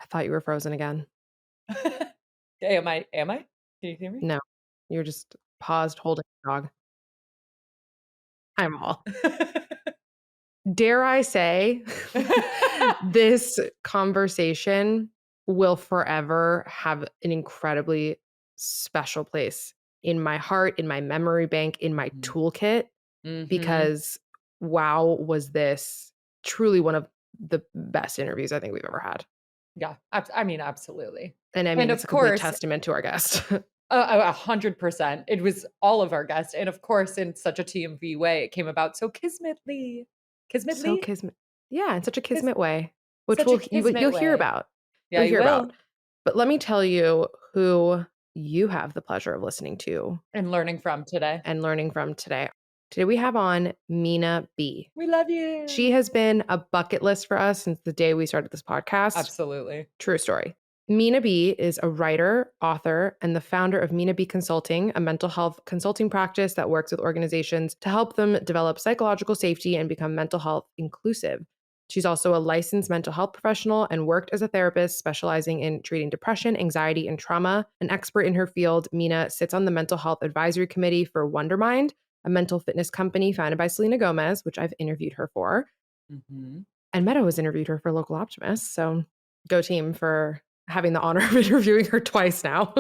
I thought you were frozen again. Am I? Can you hear me? No, you were just paused holding the dog. I'm all. Dare I say, this conversation will forever have an incredibly special place in my heart, in my memory bank, in my Mhm. toolkit, Mhm. because wow, was this truly one of the best interviews I think we've ever had. Yeah, I mean, absolutely. And I And mean, it's of a complete course, testament to our guest. 100%. It was all of our guests, and of course, in such a TMV way, it came about so kismetly. So Kismetly? kismet. Yeah, in such a Kis kismet way, which Such a you'll kismet hear way. about. Yeah, You'll you hear about. will, But let me tell you who you have the pleasure of listening to and learning from today. and learning from today. Today we have on Minaa B. We love She you. has been a bucket list for us since the day we started this podcast. Absolutely. True story. Minaa B is a writer, author, and the founder of Minaa B Consulting, a mental health consulting practice that works with organizations to help them develop psychological safety and become mental health inclusive. She's also a licensed mental health professional and worked as a therapist specializing in treating depression, anxiety, and trauma. An expert in her field, Minaa sits on the mental health advisory committee for Wondermind, a mental fitness company founded by Selena Gomez, which I've interviewed her for. Mhm. And Meadow has interviewed her for Local Optimist. So go team for having the honor of interviewing her twice now.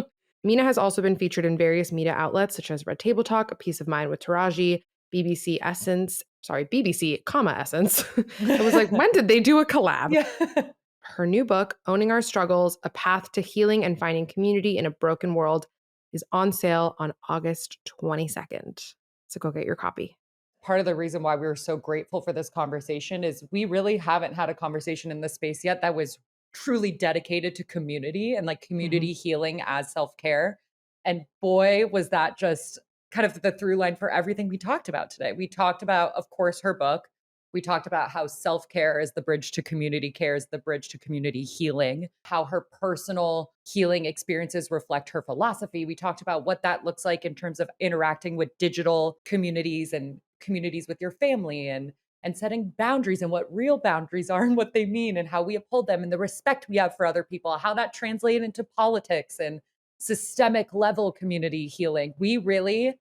Minaa has also been featured in various media outlets such as Red Table Talk, A Piece of Mind with Taraji, BBC Essence, BBC, comma Essence. I was like, when did they do a collab? Yeah. Her new book, Owning Our Struggles, A Path to Healing and Finding Community in a Broken World, is on sale on August 22nd. So go get your copy. Part of the reason why we were so grateful for this conversation is we really haven't had a conversation in this space yet that was truly dedicated to community and like Mhm. community healing as self-care. And boy, was that just kind of the through line for everything we talked about today. We talked about, of course, her book. We talked about how self-care is the bridge to community care, is the bridge to community healing, how her personal healing experiences reflect her philosophy. We talked about what that looks like in terms of interacting with digital communities and communities with your family and setting boundaries and what real boundaries are and what they mean and how we uphold them and the respect we have for other people, how that translated into politics and systemic level community healing. We really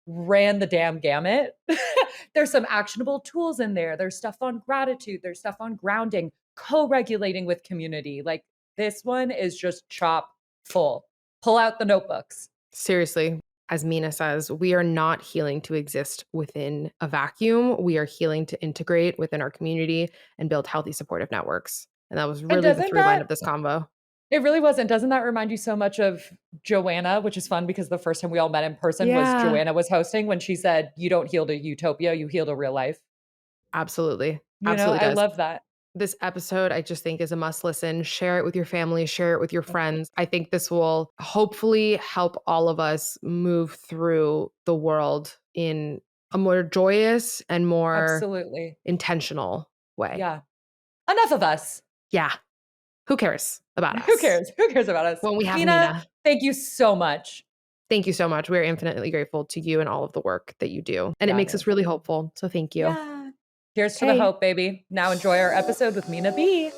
ran the damn gamut. There's some actionable tools in there. There's stuff on gratitude, there's stuff on grounding, co-regulating with community. Like this one is just chop full. Pull out the notebooks. Seriously, as Minaa says, we are not healing to exist within a vacuum. We are healing to integrate within our community and build healthy supportive networks. And that was And really the doesn't through line that of this convo. It really wasn't. Doesn't that remind you so much of Joanna, which is fun because the first time we all met in person was Yeah, Joanna was hosting when she said, "You don't heal to utopia, you heal to real life." absolutely. You know, Absolutely I does. love that. This episode, I just think, is a must listen. Share it with your family, share it with your friends. I think this will hopefully help all of us move through the world in a more joyous and more Absolutely. intentional way. Yeah. Enough of us. Yeah. Who cares about Who us cares? Who cares about us? when we have Mina, Minaa? thank you so much. Thank you so much. We're infinitely grateful to you and all of the work that you do. And it Got makes it. us really hopeful. So thank you. Yeah. Here's to the Okay. hope, baby. Now enjoy our episode with Mina B.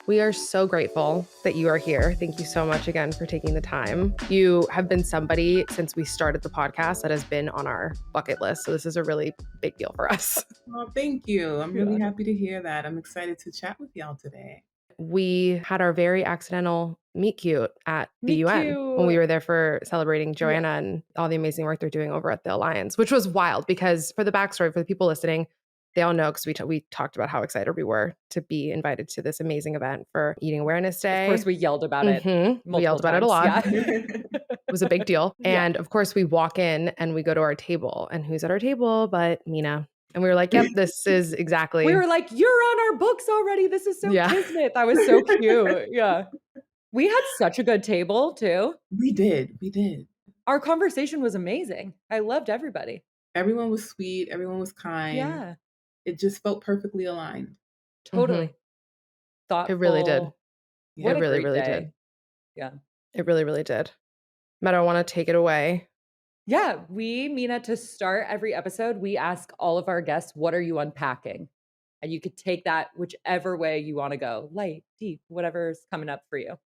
We are so grateful that you are here. Thank you so much again for taking the time. You have been somebody since we started the podcast that has been on our bucket list. So this is a really big deal for us. Oh, thank you. I'm really Yeah. happy to hear that. I'm excited to chat with y'all today. We had our very accidental meet cute at the Me UN when we cute. were there for celebrating Yeah. Joanna and all the amazing work they're doing over at the Alliance, which was wild because for the backstory, for the people listening, they all know because we talked about how excited we were to be invited to this amazing event for Eating Awareness Of Day. course, we yelled about it We multiple yelled about it a times. lot. Yeah. It was a big deal. Yeah. And of course, we walk in and we go to our table. And who's at our table but Minaa? And we were like, yep, this is We exactly. were like, "You're on our books already. This is so Yeah. kismet." That was so cute. Yeah. We had such a good table too. We did. We did. Our conversation was amazing. I loved everybody. Everyone was sweet. Everyone was kind. Yeah, It just felt perfectly aligned. Mhm. totally. It really did. Thoughtful. It What Yeah. a really, great really did. day. Yeah. It really, really did. Meadow, I want to take it away Yeah, Mina, to start every episode, we ask all of our guests, "What are you unpacking?" And you could take that whichever way you wanna go, light, deep, whatever's coming up for you.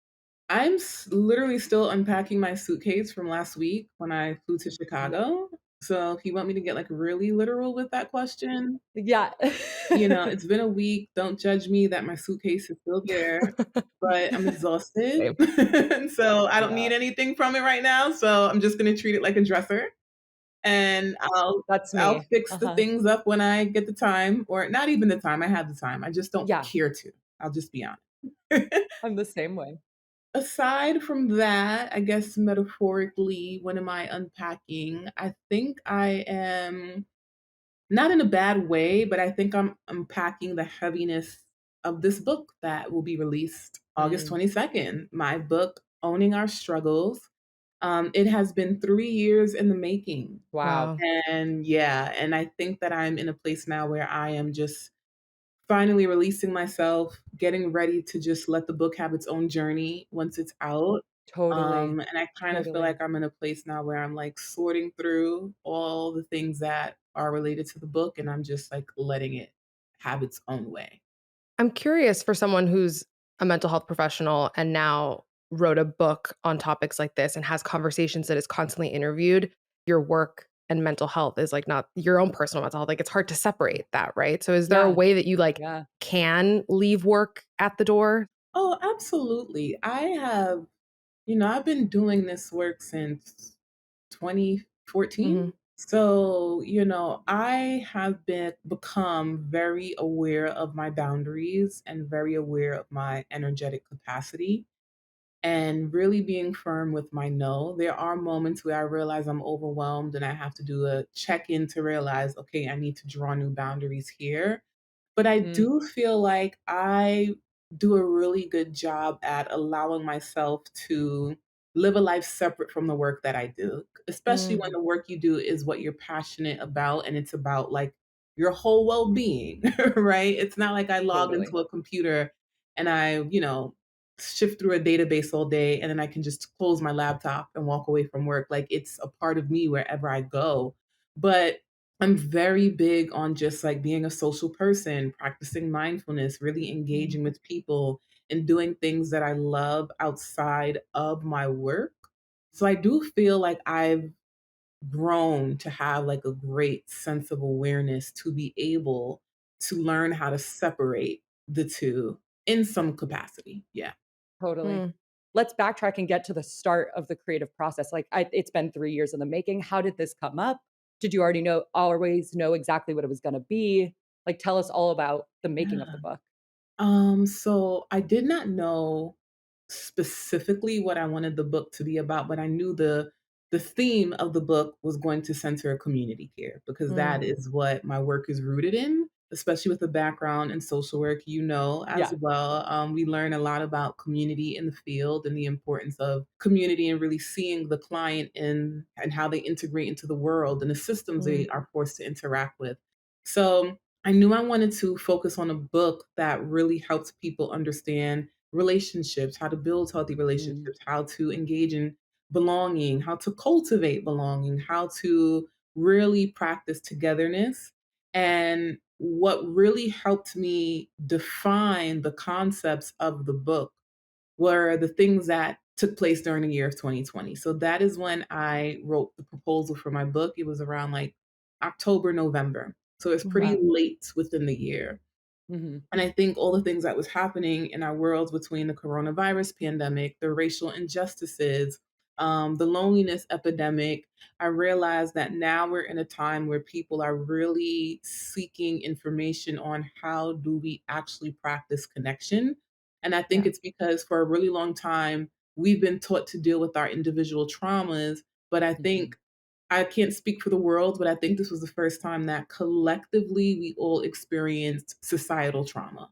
Literally still unpacking my suitcase from last week when I flew to Yeah. Chicago. So if you want me to get like really literal with that question, Yeah. it's been a week. Don't judge me that my suitcase is still there, but I'm exhausted. Same. And so I don't Yeah, need anything from it right now. So I'm just going to treat it like a dresser and that's I'll me. fix the Uh-huh. things up when I get the time, or not even the time. I have the time. I just don't Yeah, care to. I'll just be honest. I'm the same way. Aside from that, I guess metaphorically, when am I unpacking? I think I am not in a bad way, but I think I'm unpacking the heaviness of this book that will be released August Mm, 22nd. My book, Owning Our Struggles. It has been 3 years in the making. wow. Wow. And yeah, and I think that I'm in a place now where I am just finally releasing myself, getting ready to just let the book have its own journey once it's out. Totally, And I kind of feel totally. like I'm in a place now where I'm like sorting through all the things that are related to the book and I'm just like letting it have its own way. I'm curious for someone who's a mental health professional and now wrote a book on topics like this and has conversations that is constantly interviewed, your work and mental health is like not your own personal mental health. Like it's hard to separate that, right? So is there a Yeah, way that you like yeah. can leave work at the door? Oh, absolutely. I've been doing this work since 2014. Mhm. So, I have become very aware of my boundaries and very aware of my energetic capacity and really being firm with my no. There are moments where I realize I'm overwhelmed and I have to do a check in to realize, okay, I need to draw new boundaries here. But I Mm, do feel like I do a really good job at allowing myself to live a life separate from the work that I do, especially when Mm, the work you do is what you're passionate about and it's about like your whole well being, right? It's not like I log totally. into a computer and I shift through a database all day and then I can just close my laptop and walk away from work. Like it's a part of me wherever I go. But I'm very big on just like being a social person, practicing mindfulness, really Mm, engaging with people and doing things that I love outside of my work. So I do feel like I've grown to have like a great sense of awareness to be able to learn how to separate the two in some capacity. Yeah. totally. mm. Let's backtrack and get to the start of the creative process. Like, it's been 3 years in the making. How did this come up? Did you always know exactly what it was gonna be? Like, tell us all about the making of the Yeah. book. So I did not know specifically what I wanted the book to be about, but I knew the theme of the book was going to center community care because that Mm, is what my work is rooted in, especially with a background in social work, as Yeah. well. We learn a lot about community in the field and the importance of community and really seeing the client in and how they integrate into the world and the systems mm, they are forced to interact with. So I knew I wanted to focus on a book that really helps people understand relationships, how to build healthy Mm, relationships, how to engage in belonging, how to cultivate belonging, how to really practice togetherness. And what really helped me define the concepts of the book were the things that took place during the year of 2020. So that is when I wrote the proposal for my book. It was around like October, November. So it's pretty mhm, wow. late within the year. Mhm. And I think all the things that was happening in our worlds between the coronavirus pandemic, the racial injustices, the loneliness epidemic, I realized that now we're in a time where people are really seeking information on how do we actually practice connection. And I think Yeah. it's because for a really long time, we've been taught to deal with our individual traumas. But I Mhm. think I can't speak for the world, but I think this was the first time that collectively we all experienced societal trauma,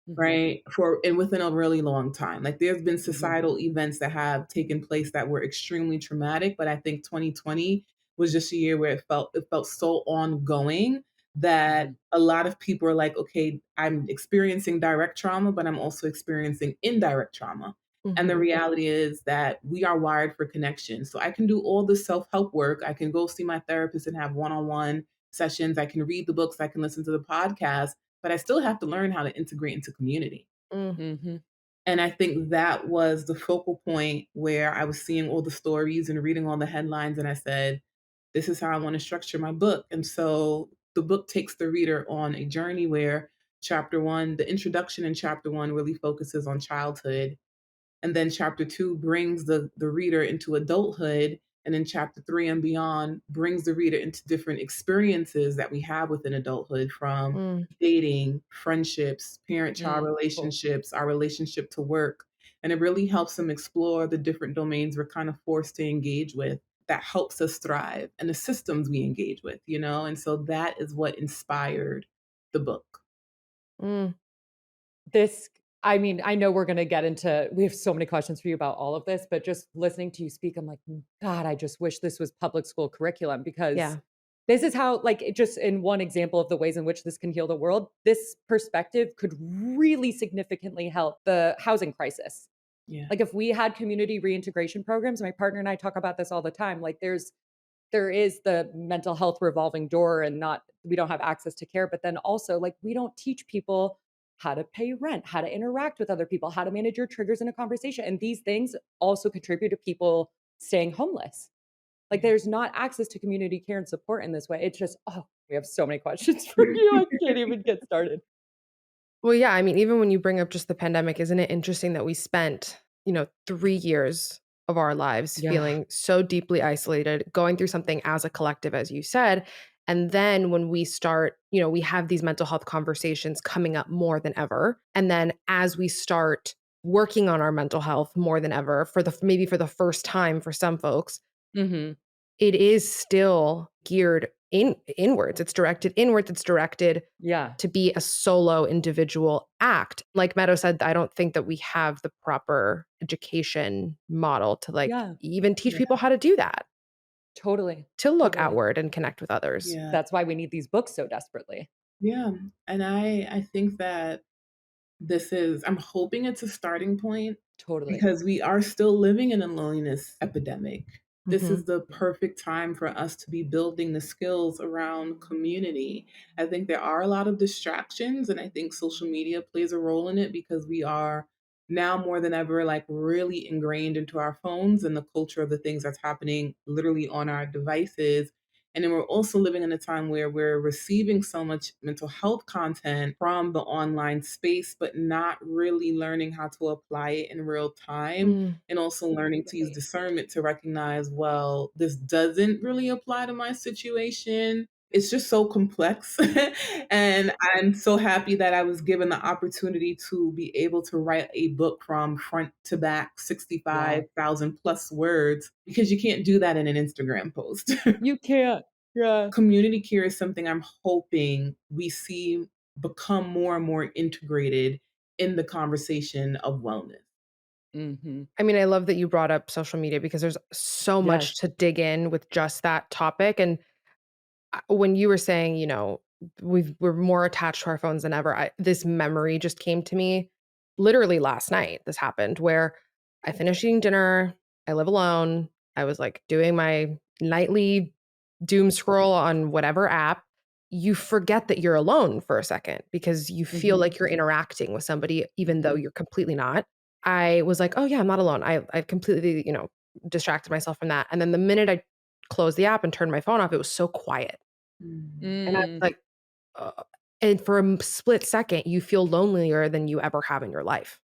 Mhm. right? For and within a really long time. Like there's been Mhm. societal events that have taken place that were extremely traumatic, but I think 2020 was just a year where it felt so ongoing that Mhm. a lot of people are like, okay, I'm experiencing direct trauma, but I'm also experiencing indirect trauma. And the Mhm. reality is that we are wired for connection. So I can do all the self help work. I can go see my therapist and have one on one sessions. I can read the books. I can listen to the podcast, but I still have to learn how to integrate into community. Mm. Mhm. And I think that was the focal point where I was seeing all the stories and reading all the headlines. And I said, this is how I want to structure my book. And so the book takes the reader on a journey where chapter one, the introduction in chapter one really focuses on childhood, and then chapter two brings the reader into adulthood. And then chapter three and beyond brings the reader into different experiences that we have within adulthood, from Mm. dating, friendships, parent child Cool. relationships, our relationship to work. And it really helps them explore the different domains we're kind of forced to engage with that helps us thrive, and the systems we engage with, you know? And so that is what inspired the book. Mm. This I mean, I know we're gonna get into we have so many questions for you about all of this, but just listening to you speak, I'm like, God, I just wish this was public school curriculum because Yeah. this is how, like, it just in one example of the ways in which this can heal the world, this perspective could really significantly help the housing crisis. Yeah. Like, if we had community reintegration programs, my partner and I talk about this all the time, like, there is the mental health revolving door and not we don't have access to care, but then also, like, we don't teach people how to pay rent, how to interact with other people, how to manage your triggers in a conversation, and these things also contribute to people staying homeless. Like, Yeah. there's not access to community care and support in this way. It's just, oh, we have so many questions for you. I can't even get started. Well, yeah, I mean, even when you bring up just the pandemic, isn't it interesting that we spent, 3 years of our lives Yeah. feeling so deeply isolated, going through something as a collective, as you said, and then when we start, we have these mental health conversations coming up more than ever, and then as we start working on our mental health more than ever maybe for the first time for some folks, Mhm. it is still geared inwards. It's directed inwards, it's directed Yeah. to be a solo individual act. Like Meadow said, I don't think that we have the proper education model to like Yeah. even teach Yeah. people how to do that, Totally. to look Totally. outward and connect with others. Yeah. That's why we need these books so desperately. Yeah. And I think that I'm hoping it's a starting point, Totally. because we are still living in a loneliness epidemic. This Mhm. is the perfect time for us to be building the skills around community. I think there are a lot of distractions, and I think social media plays a role in it, because we are now more than ever like really ingrained into our phones and the culture of the things that's happening literally on our devices. And then we're also living in a time where we're receiving so much mental health content from the online space, but not really learning how to apply it in real time. Mm. And also learning to use discernment to recognize, well, this doesn't really apply to my situation. It's just so complex. And I'm so happy that I was given the opportunity to be able to write a book from front to back, Yeah. 65,000 plus words, because you can't do that in an Instagram post. You can't. Yeah. Community care is something I'm hoping we see become more and more integrated in the conversation of wellness. Mhm. I mean, I love that you brought up social media because there's so much Yes. to dig in with just that topic. And when you were saying, we're more attached to our phones than ever, this memory just came to me literally last night. This happened where I finished eating dinner. I live alone. I was like doing my nightly doom scroll on whatever app. You forget that you're alone for a second because you feel Mhm. like you're interacting with somebody, even though Mhm. you're completely not. I was like, oh, yeah, I'm not alone. I completely, distracted myself from that. And then the minute I closed the app and turned my phone off, it was so quiet. Mm. And I was Mm. like, uh, and for a split second, you feel lonelier than you ever have in your life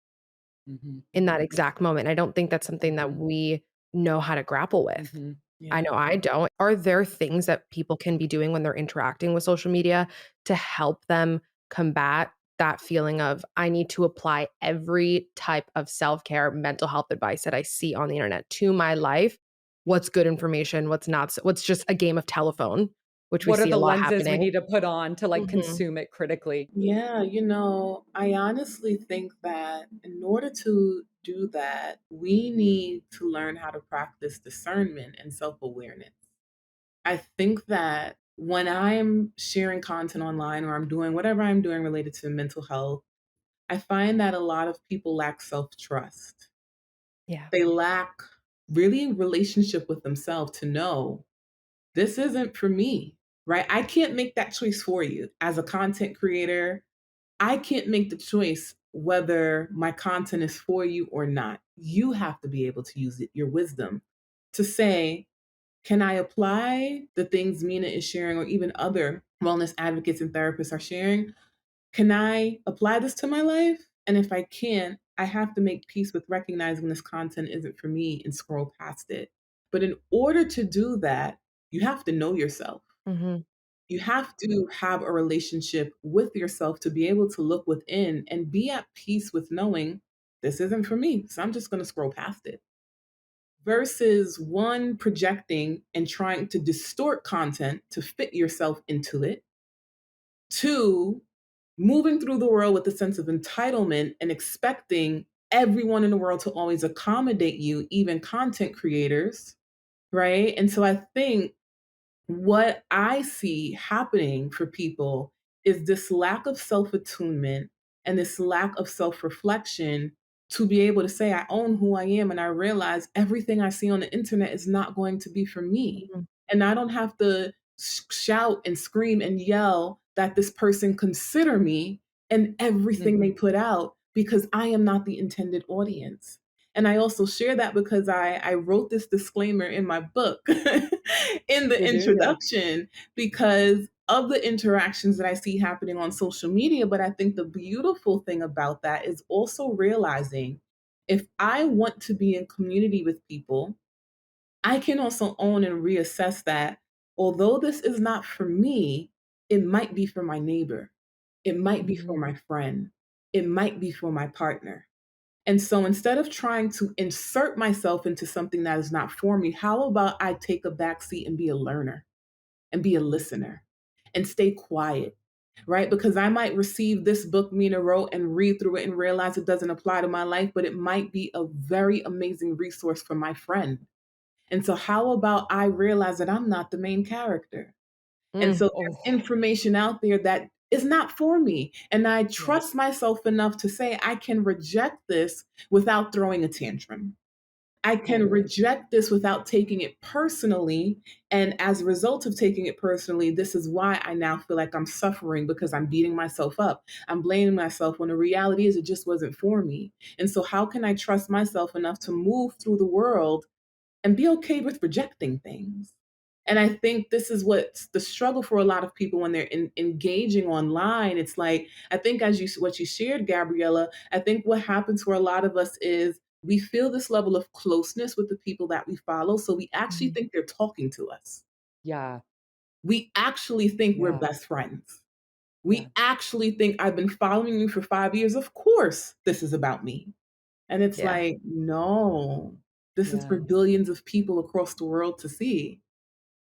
Mhm. in that exact moment. I don't think that's something that Mhm. we know how to grapple with. Mhm. I Yeah. know I don't. Are there things that people can be doing when they're interacting with social media to help them combat that feeling of, I need to apply every type of self care, mental health advice that I see on the internet to my life? What's good information? What's not? What's just a game of telephone, which we What are see a the lot lenses we happening? need to put on to, like, Mhm. consume it critically? Yeah, I honestly think that in order to do that, we need to learn how to practice discernment and self awareness. I think that when I'm sharing content online or I'm doing whatever I'm doing related to mental health, I find that a lot of people lack self trust. Yeah. They lack really relationship with themselves to know this isn't for me, right? I can't make that choice for you. As a content creator, I can't make the choice whether my content is for you or not. You have to be able to use it, your wisdom, to say, can I apply the things Mina is sharing or even other wellness advocates and therapists are sharing? Can I apply this to my life? And if I can't, I have to make peace with recognizing this content isn't for me and scroll past it. But in order to do that, you have to know yourself. Hmm. You have to have a relationship with yourself to be able to look within and be at peace with knowing this isn't for me. So I'm just going to scroll past it. Versus one projecting and trying to distort content to fit yourself into it. Two, moving through the world with a sense of entitlement and expecting everyone in the world to always accommodate you, even content creators, right? And so I think what I see happening for people is this lack of self attunement and this lack of self reflection to be able to say, I own who I am. And I realize everything I see on the internet is not going to be for me. Hmm. And I don't have to shout and scream and yell that this person consider me and everything they Mhm. put out because I am not the intended audience. And I also share that because I wrote this disclaimer in my book in the You do, yeah. introduction because of the interactions that I see happening on social media. But I think the beautiful thing about that is also realizing if I want to be in community with people, I can also own and reassess that although this is not for me, it might be for my neighbor, it might be for Mhm. my friend, it might be for my partner. And so instead of trying to insert myself into something that is not for me, how about I take a back seat and be a learner and be a listener and stay quiet, right? Because I might receive this book Mina wrote and read through it and realize it doesn't apply to my life, but it might be a very amazing resource for my friend. And so, how about I realize that I'm not the main character? And so Oh, there's information out there that is not for me. And I yeah. trust myself enough to say I can reject this without throwing a tantrum. I can Totally. reject this without taking it personally. And as a result of taking it personally, this is why I now feel like I'm suffering because I'm beating myself up. I'm blaming myself when the reality is it just wasn't for me. And so, how can I trust myself enough to move through the world and be okay with rejecting things? And I think this is what's the struggle for a lot of people when they're engaging online. It's like, I think as you, what you shared, Gabriella, I think what happens for a lot of us is we feel this level of closeness with the people that we follow. So we actually Mhm. think they're talking to us. Yeah, We actually think we're yeah, best friends. yeah, We actually think I've been following you for 5 years. Of course, this is about me. And it's Yeah. like, no, this is for yeah, billions of people across the world to see.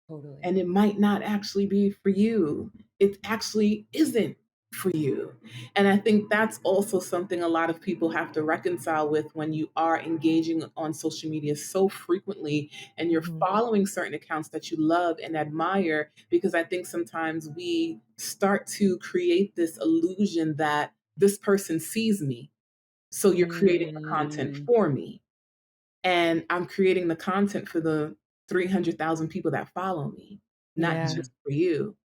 totally. And it might not actually be for you. It actually isn't for you. And I think that's also something a lot of people have to reconcile with when you are engaging on social media so frequently and you're Mhm. following certain accounts that you love and admire, because I think sometimes we start to create this illusion that this person sees me. So you're creating the content Mm, for me. And I'm creating the content for the 300,000 people that follow me, not Yeah. mhm, just for you.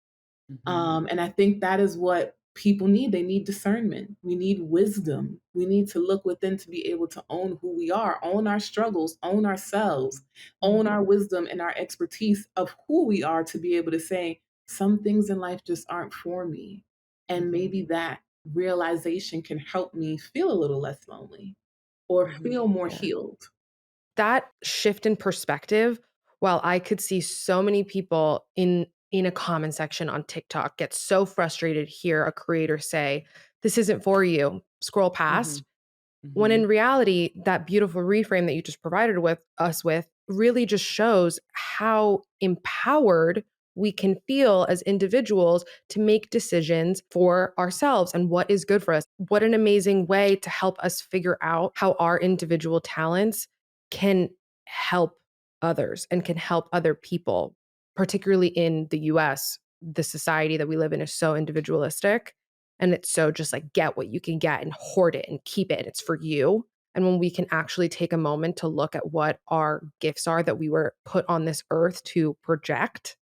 mhm, And I think that is what people need. They need discernment. We need wisdom. We need to look within to be able to own who we are, own our struggles, own ourselves, own Mhm. our wisdom and our expertise of who we are to be able to say, some things in life just aren't for me. And mhm, maybe that realization can help me feel a little less lonely or mhm, feel more Yeah. healed. That shift in perspective, while I could see so many people in a comment section on TikTok get so frustrated, hear a creator say, "This isn't for you," scroll past, mhm, when in mhm, reality, that beautiful reframe that you just provided with us with really just shows how empowered we can feel as individuals to make decisions for ourselves and what is good for us. What an amazing way to help us figure out how our individual talents can help others and can help other people, particularly in the US. The society that we live in is so individualistic and it's so just like get what you can get and hoard it and keep it and it's for you. And when we can actually take a moment to look at what our gifts are that we were put on this earth to project,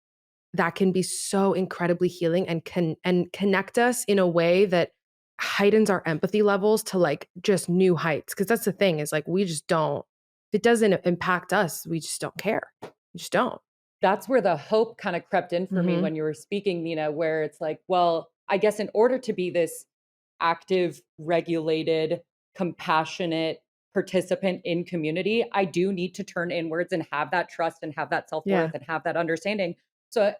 that can be so incredibly healing and connect us in a way that heightens our empathy levels to like just new heights. Cause that's the thing is like we just don't, if it doesn't impact us, we just don't care. We just don't. That's where the hope kind of crept in for me Mhm. when you were speaking, Nina, where it's like, well, I guess in order to be this active, regulated, compassionate participant in community, I do need to turn inwards and have that trust and have that Yeah. self-worth and have that understanding. So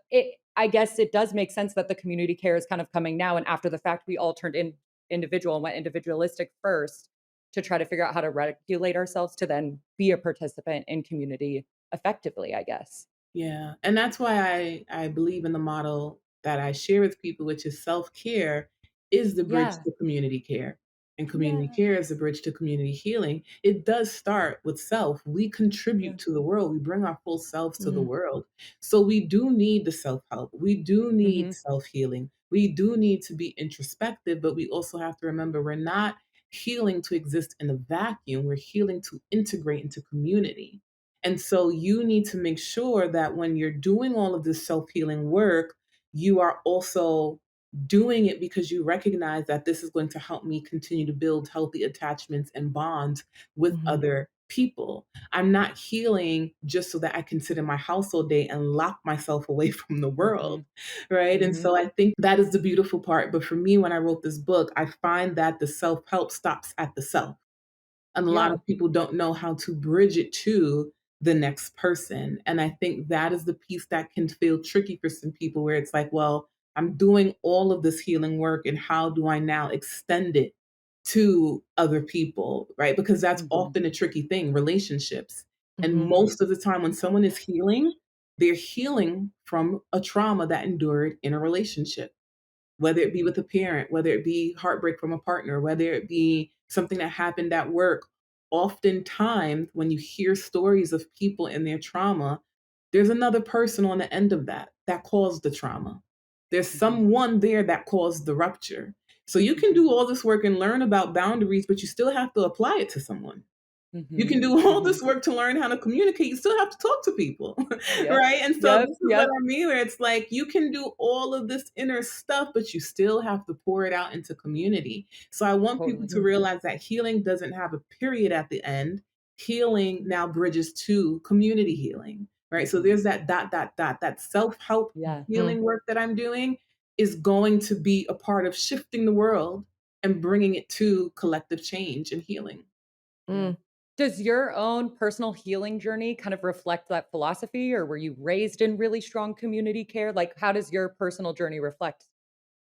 I guess it does make sense that the community care is kind of coming now. And after the fact, we all turned in individual and went individualistic first to try to figure out how to regulate ourselves to then be a participant in community effectively, I guess. Yeah, and that's why I believe in the model that I share with people, which is self-care is the bridge Yeah. to community care, and community Yeah. care is the bridge to community healing. It does start with self. We Yeah. contribute to the world. We bring our full selves to the Mm. world. So we do need the self-help. We do need Mhm. self-healing. We do need to be introspective, but we also have to remember we're not healing to exist in a vacuum. We're healing to integrate into community. And so you need to make sure that when you're doing all of this self healing work, you are also doing it because you recognize that this is going to help me continue to build healthy attachments and bonds with Mhm. other people. I'm not healing just so that I can sit in my house all day and lock myself away from the world, Mhm. right? And Mhm. so I think that is the beautiful part. But for me, when I wrote this book, I find that the self help stops at the self. And a lot Yeah. of people don't know how to bridge it to the next person. And I think that is the piece that can feel tricky for some people where it's like, well, I'm doing all of this healing work and how do I now extend it to other people, right? Because that's Mhm. often a tricky thing, relationships. And Mhm. most of the time when someone is healing, they're healing from a trauma that endured in a relationship, whether it be Mhm. with a parent, whether it be heartbreak from a partner, whether it be something that happened at work. Oftentimes, when you hear stories of people and their trauma, there's another person on the end of that that caused the trauma. There's Mhm. someone there that caused the rupture. So you can Mhm. do all this work and learn about boundaries, but you still have to apply it to someone. You can Mhm. do all Mhm. this work to learn how to communicate, you still have to talk to people, Yep. right? And so Yep. this is what Yep. I mean, where it's like you can do all of this inner stuff, but you still have to pour it out into community. So I want people Totally. to realize that healing doesn't have a period at the end. Healing now bridges to community healing, right? So Mhm. there's that dot, dot, dot, that self-help Yeah. Mhm. healing work that I'm doing is going to be a part of shifting the world and bringing it to collective change and healing. Yeah. Mm. Does your own personal healing journey kind of reflect that philosophy, or were you raised in really strong community care? Like, how does your personal journey reflect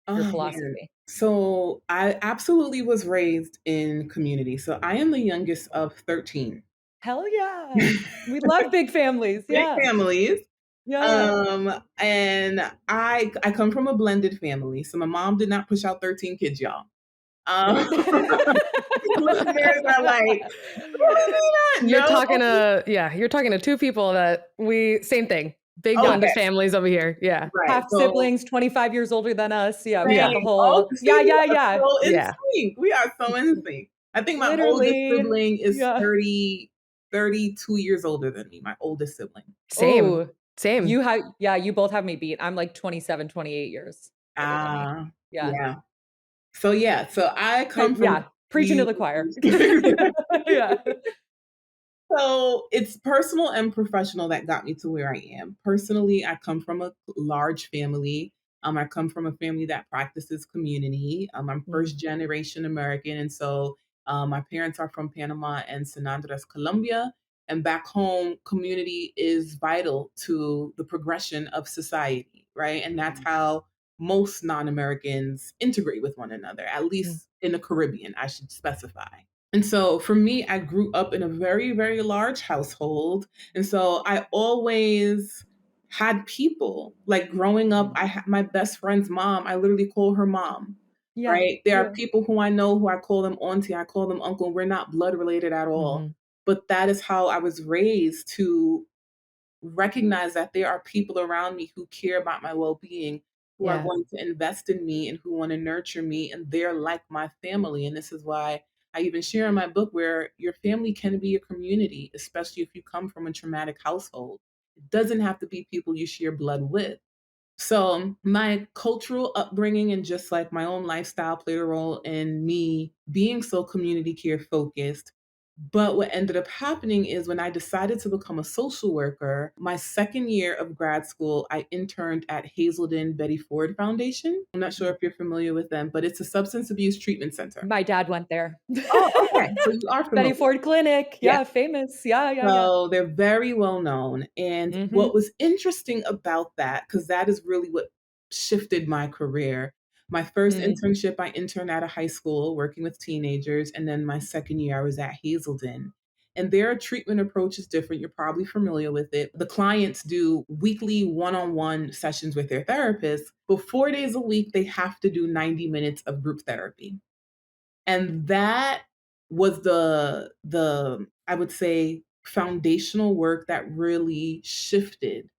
your Oh, man. philosophy? So I absolutely was raised in community. So I am the youngest of 13. Hell yeah. We love big families. Big Yeah. families. Yeah. And I come from a blended family. So my mom did not push out 13 kids, y'all. Um, listeners are like, You're no. talking to yeah, you're talking to two people that we same thing. Big blended Okay, families over here. Yeah. right. Half So siblings, 25 years older than us. Yeah, we got Yeah. the same. Oh, whole see, yeah, we yeah, are yeah. so in Yeah. sync. We are so in sync. I think my oldest Literally. sibling is Yeah. 32 years older than me, my oldest sibling. Same. Oh, Same. you have yeah, you both have me beat. I'm like 27, 28 years older than you. Ah, Yeah. yeah. So, yeah, so I come from Yeah, preaching to huge the choir. Yeah. So it's personal and professional that got me to where I am. Personally, I come from a large family. I come from a family that practices community. I'm Mm. first generation American, and so my parents are from Panama and San Andres, Colombia. And back home, community is vital to the progression of society, right? And that's Mhm. how most non-Americans integrate with one another, at Mm. least in the Caribbean, I should specify. And so for me, I grew up in a very, very large household. And so I always had people like growing up. Mhm. I had my best friend's mom. I literally call her mom, Yeah, right? There are yeah. people who I know who I call them auntie, I call them uncle. We're not blood related at all. Mhm. But that is how I was raised to recognize that there are people around me who care about my well-being, who are Yeah. going to invest in me and who want to nurture me, and they're like my family. And this is why I even share in my book where your family can be a community, especially if you come from a traumatic household. It doesn't have to be people you share blood with. So my cultural upbringing and just like my own lifestyle played a role in me being so community care focused. But what ended up happening is when I decided to become a social worker, my second year of grad school, I interned at Hazelden Betty Ford Foundation. I'm not sure if you're familiar with them, but it's a substance abuse treatment center. My dad went there. Oh, okay. So you are Betty familiar. Ford Clinic. Yeah. Yeah, famous. Yeah. So they're very well known. And what was interesting about that, because that is really what shifted my career. My first internship, I interned at a high school working with teenagers. And then my second year, I was at Hazelden. And their treatment approach is different. You're probably familiar with it. The clients do weekly one-on-one sessions with their therapist, but 4 days a week, they have to do 90 minutes of group therapy. And that was the I would say foundational work that really shifted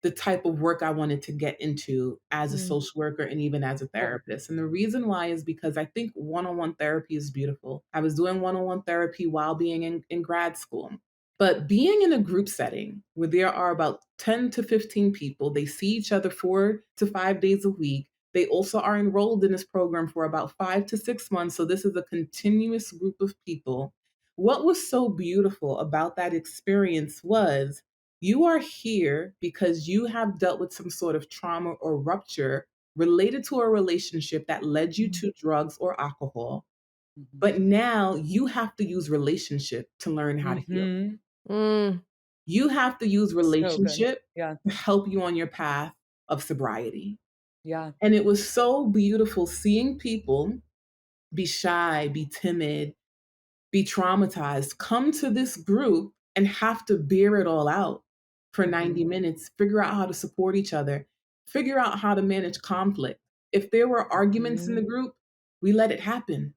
the type of work I wanted to get into as a social worker and even as a therapist. And the reason why is because I think one-on-one therapy is beautiful. I was doing one-on-one therapy while being in grad school. But being in a group setting where there are about 10 to 15 people, they see each other 4 to 5 days a week. They also are enrolled in this program for about 5 to 6 months. So this is a continuous group of people. What was so beautiful about that experience was you are here because you have dealt with some sort of trauma or rupture related to a relationship that led you to drugs or alcohol. But now you have to use relationship to learn how to heal. Mm. You have to use So good. relationship Yeah. to help you on your path of sobriety. Yeah. And it was so beautiful seeing people be shy, be timid, be traumatized, come to this group and have to bear it all out for 90 minutes, figure out how to support each other, figure out how to manage conflict. If there were arguments in the group, we let it happen.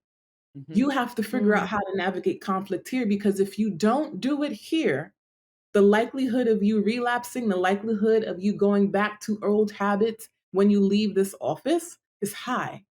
You have to figure out how to navigate conflict here because if you don't do it here, the likelihood of you relapsing, the likelihood of you going back to old habits when you leave this office is high.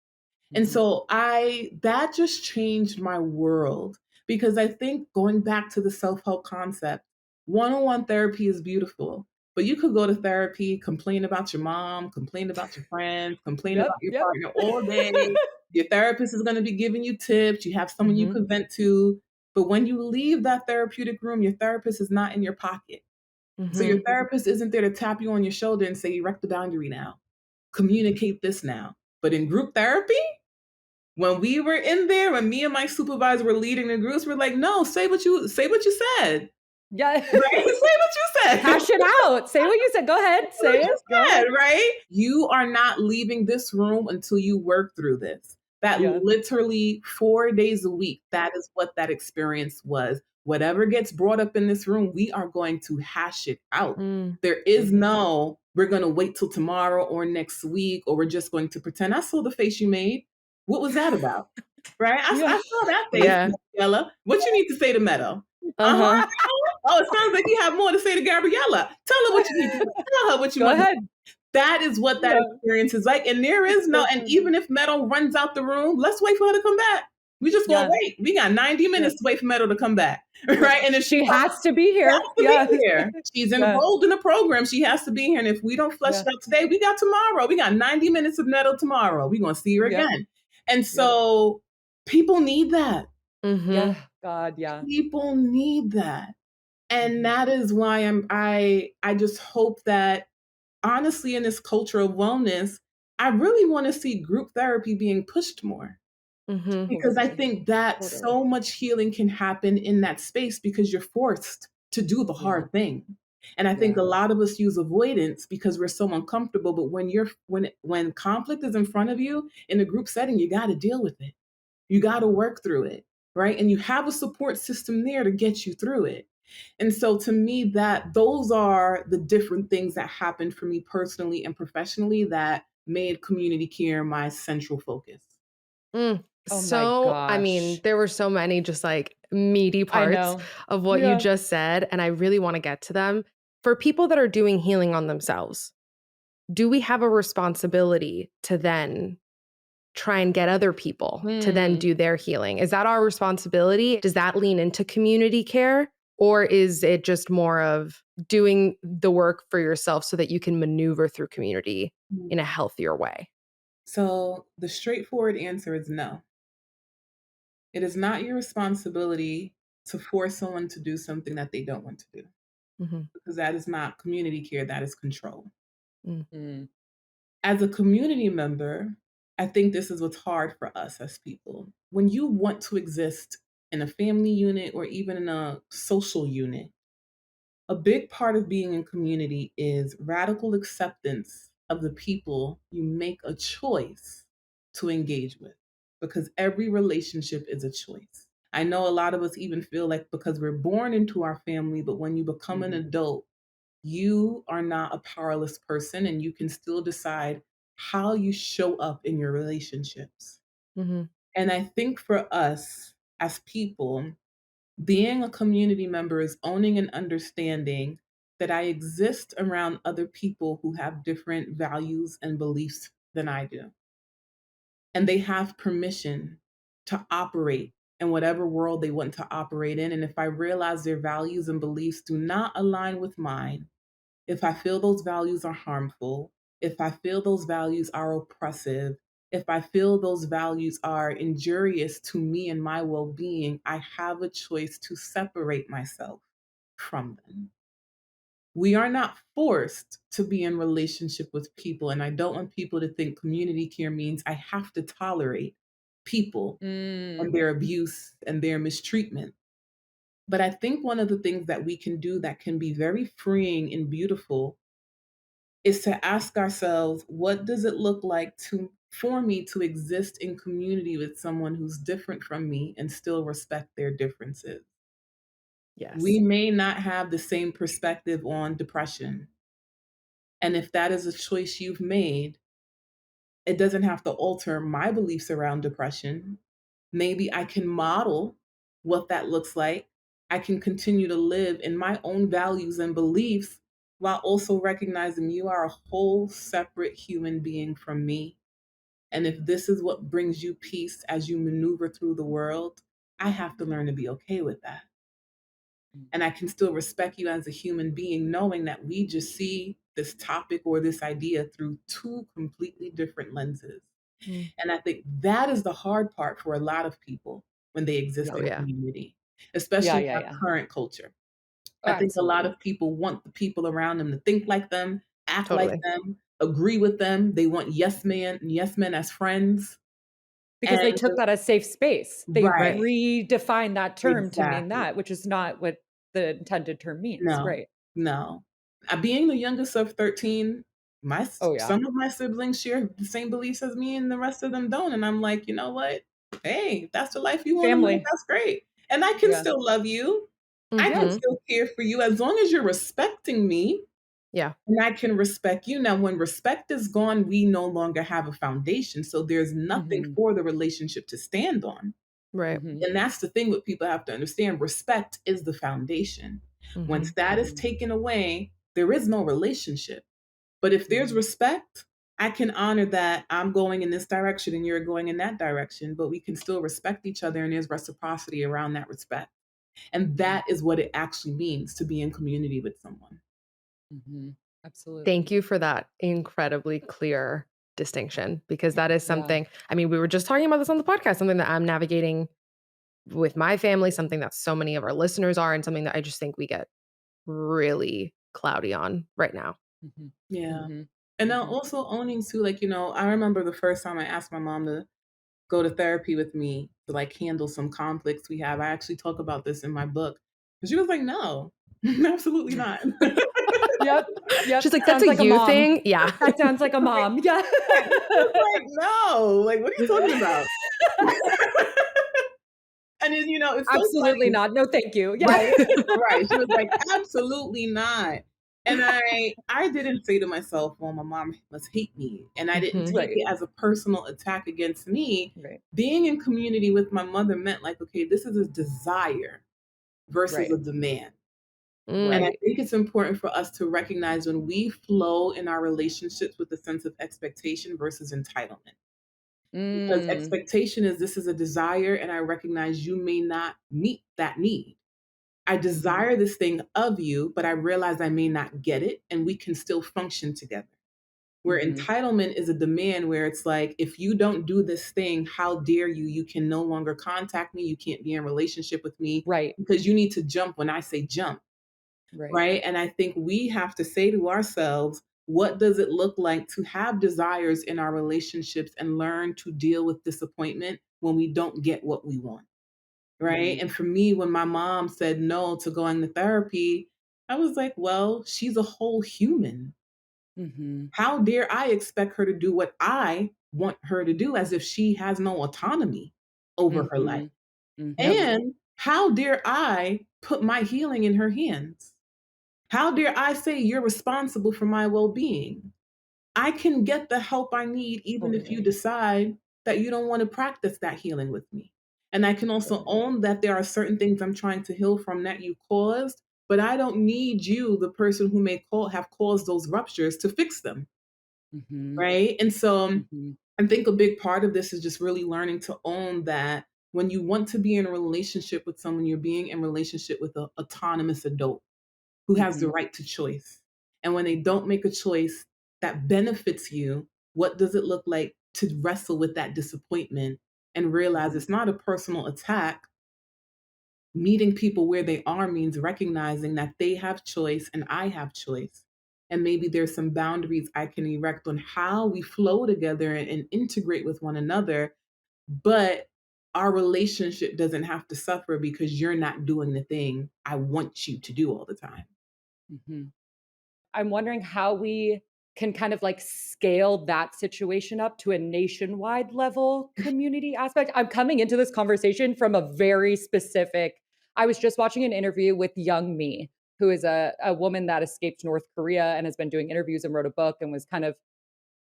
And so that just changed my world because I think going back to the self-help concept, one-on-one therapy is beautiful, but you could go to therapy, complain about your mom, complain about your friends, complain about your Yep. partner all day. Your therapist is going to be giving you tips. You have someone you can vent to. But when you leave that therapeutic room, your therapist is not in your pocket. So your therapist isn't there to tap you on your shoulder and say, erect the boundary now, communicate this now. But in group therapy, when we were in there, when me and my supervisor were leading the groups, we're like, no, say what you said. Yeah. Right? Say what you said. Hash it out. Say what you said. Go ahead. Say it. Go ahead. Right? You are not leaving this room until you work through this. That literally 4 days a week, that is what that experience was. Whatever gets brought up in this room, we are going to hash it out. There is no, we're going to wait till tomorrow or next week, or we're just going to pretend. I saw the face you made. What was that about? Right? I saw that face, Yeah. Gabriella. What you need to say to Meadow? Uh-huh. Oh, it sounds like you have more to say to Gabriella. Tell her what you need to tell her what you Go want. ahead. That is what that experience is like. And there is no, and even if Meadow runs out the room, let's wait for her to come back. We just gonna wait. We got 90 minutes to wait for Meadow to come back. Right? And if She has to be here. be here. She's enrolled in the program. She has to be here. And if we don't flesh it out today, we got tomorrow. We got 90 minutes of Meadow tomorrow. We're gonna see her again. And so people need that. Yeah. God, yeah. People need that. And that is why I just hope that honestly in this culture of wellness, I really want to see group therapy being pushed more. Because I think that so much healing can happen in that space because you're forced to do the hard thing. And I think a lot of us use avoidance because we're so uncomfortable. But when conflict is in front of you in a group setting, you got to deal with it. You got to work through it, right? And you have a support system there to get you through it. And so to me, that those are the different things that happened for me personally and professionally that made community care my central focus. Oh my I mean, gosh. there were so many just like meaty I parts know. of what you just said, and I really want to get to them. For people that are doing healing on themselves, do we have a responsibility to then try and get other people to then Mm. do their healing? Is that our responsibility? Does that lean into community care? Or is it just more of doing the work for yourself so that you can maneuver through community in a healthier way? So the straightforward answer is no. It is not your responsibility to force someone to do something that they don't want to do, Mhm. because that is not community care, that is control. Mm. Mm. As a community member, I think this is what's hard for us as people. When you want to exist in a family unit or even in a social unit, a big part of being in community is radical acceptance of the people you make a choice to engage with, because every relationship is a choice. I know a lot of us even feel like because we're born into our family, but when you become an adult, you are not a powerless person and you can still decide how you show up in your relationships. Mhm. And I think for us as people, being a community member is owning and understanding that I exist around other people who have different values and beliefs than I do. And they have permission to operate in whatever world they want to operate in. And if I realize their values and beliefs do not align with mine, if I feel those values are harmful, if I feel those values are oppressive, if I feel those values are injurious to me and my well being, I have a choice to separate myself from them. We are not forced to be in relationship with people. And I don't want people to think community care means I have to tolerate people and Mm. their abuse and their mistreatment. But I think one of the things that we can do that can be very freeing and beautiful is to ask ourselves, what does it look like to for me to exist in community with someone who's different from me and still respect their differences? We Yes. may not have the same perspective on depression. And if that is a choice you've made, it doesn't have to alter my beliefs around depression. Maybe I can model what that looks like. I can continue to live in my own values and beliefs while also recognizing you are a whole separate human being from me. And if this is what brings you peace as you maneuver through the world, I have to learn to be okay with that. And I can still respect you as a human being, knowing that we just see this topic or this idea through two completely different lenses. Mm. And I think that is the hard part for a lot of people when they exist Yeah. Oh, in yeah. community, Yeah, especially in yeah, our yeah. current culture. Oh, I think a lot absolutely. of people want the people around them to think like them, act like Totally. them, agree with them. They want yes man and yes men as friends. Because And they took that as safe space. They right, Right. redefined that term to mean exactly. that, which is not what the intended term means, No, right? no. Being the youngest of 13, Oh, yeah. some of my siblings share the same beliefs as me and the rest of them don't, and I'm like, "You know what? Hey, if that's the life you wanna live, Family. that's great, and I can Yeah. still love you. I can Mhm. still care for you as long as you're respecting me, Yeah. and I can respect you." Now, when respect is gone, we no longer have a foundation, so there's nothing Mhm. for the relationship to stand on. Right. Mhm. And that's the thing what people have to understand. Respect is the foundation. Once Mhm. that is Mhm. taken away, there is no relationship. But if there's Mhm. respect, I can honor that I'm going in this direction and you're going in that direction, but we can still respect each other and there's reciprocity around that respect. And Mhm. that is what it actually means to be in community with someone. Mhm. Thank Absolutely. you for that incredibly clear distinction because that is Yeah. something, I mean, we were just talking about this on the podcast, something that I'm navigating with my family, something that so many of our listeners are, and something that I just think we get really cloudy on right now. Mhm. Yeah. Mhm. And now Mhm. also owning too, like, I remember the first time I asked my mom to go to therapy with me to like handle some conflicts we have. I actually talk about this in my book. And she was like, no, absolutely not. Yep. She's Yep. like, "That's Sounds a like a you mom. thing." Yeah. That sounds like a Like, mom. Yeah. she was like, no, like, what are you talking about? And then, it's so Absolutely funny. not. No, thank you. Yeah. Right, right. She was like, absolutely not. And I didn't say to myself, well, my mom must hate me. And I didn't Mhm. take Right. it as a personal attack against me. Right. Being in community with my mother meant like, okay, this is a desire versus a Right. demand. And Mm. I Right. think it's important for us to recognize when we flow in our relationships with a sense of expectation versus entitlement. Because Mm. expectation is this is a desire, and I recognize you may not meet that need. I Mhm. desire this thing of you, but I realize I may not get it, and we can still function together. Where Mhm. entitlement is a demand where it's like, if you don't do this thing, how dare you? You can no longer contact me. You can't be in relationship with me Right. because you need to jump when I say jump, Right. right? And I think we have to say to ourselves, what does it look like to have desires in our relationships and learn to deal with disappointment when we don't get what we want? Right. Mhm. And for me, when my mom said no to going to therapy, I was like, well, she's a whole human. Mhm. How dare I expect her to do what I want her to do as if she has no autonomy over her life? Mhm. Mhm. And how dare I put my healing in her hands? How dare I say you're responsible for my well being? I can get the help I need even if you Totally. decide that you don't want to practice that healing with me. And I can also Totally. own that there are certain things I'm trying to heal from that you caused, but I don't need you, the person who have caused those ruptures, to fix them. Mhm. Right. And so Mhm. I think a big part of this is just really learning to own that when you want to be in a relationship with someone, you're being in relationship with an autonomous adult who has the Mhm. right to choice. And when they don't make a choice that benefits you, what does it look like to wrestle with that disappointment and realize Mhm. it's not a personal attack? Meeting people where they are means recognizing that they have choice and I have choice. And maybe there's some boundaries I can erect on how we flow together and integrate with one another, but our relationship doesn't have to suffer because you're not doing the thing I want you to do all the time. Mhm. I'm wondering how we can kind of like scale that situation up to a nationwide level community aspect. I'm coming into this conversation from a very specific. I was just watching an interview with Young Me, who is a woman that escaped North Korea and has been doing interviews and wrote a book and was kind of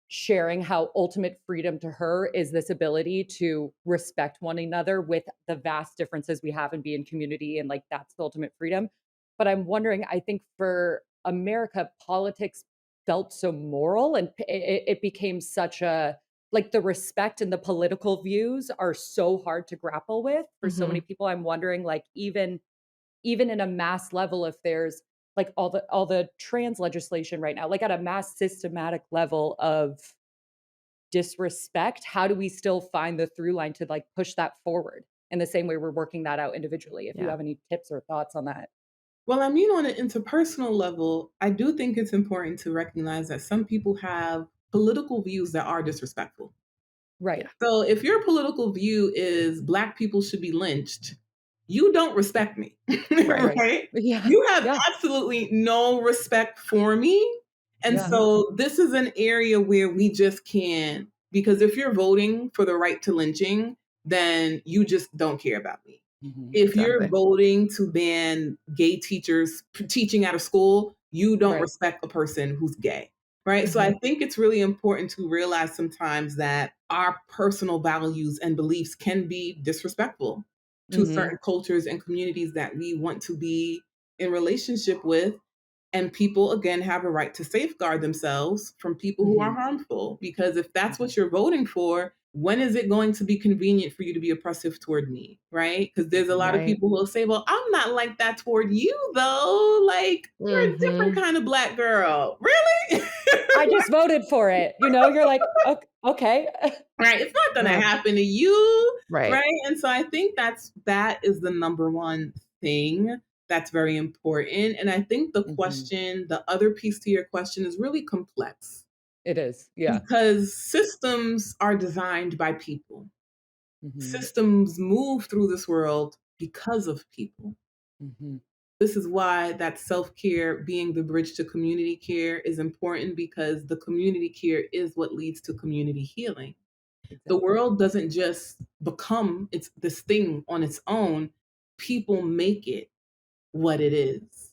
sharing how ultimate freedom to her is this ability to respect one another with the vast differences we have and be in community, and like that's the ultimate freedom. But I'm wondering, I think for America, politics felt so moral, and it became such a, like, the respect and the political views are so hard to grapple with for so many Mhm. people. I'm wondering, like, even in a mass level, if there's like all the trans legislation right now, like at a mass systematic level of disrespect, how do we still find the through line to like push that forward in the same way we're working that out individually? If you Yeah. have any tips or thoughts on that. Well, I mean, on an interpersonal level, I do think it's important to recognize that some people have political views that are disrespectful. Right. Yeah. So if your political view is Black people should be lynched, you don't respect me, Right. Right. right? Yeah. You have Yeah. absolutely no respect for me. And Yeah. Mhm. so this is an area where we just can't, because if you're voting for the right to lynching, then you just don't care about me. Mhm. If you're Exactly. voting to ban gay teachers teaching out of school, you don't Right. respect a person who's gay. Right. So I Mhm. think it's really important to realize sometimes that our personal values and beliefs can be disrespectful to Mhm. certain cultures and communities that we want to be in relationship with. And people, again, have a right to safeguard themselves from people who are Mhm. harmful. Because if that's Mhm. what you're voting for, when is it going to be convenient for you to be oppressive toward me? Right? Because there's a lot of Right. people who will say, well, I'm not like that toward you, though. Like, you're a different Mhm. kind of Black girl. Really? I just voted for it. You're like, okay. Right? It's not going to Yeah. happen to you. Right. Right? And so I think that is the number one thing that's very important. And I think Mhm. the other piece to your question is really complex It is. Yeah. because systems are designed by people. Mhm. Systems move through this world because of people. Mhm. This is why that self-care being the bridge to community care is important, because the community care is what leads to community healing. The Exactly. world doesn't just become it's this thing on its own. People make it what it is.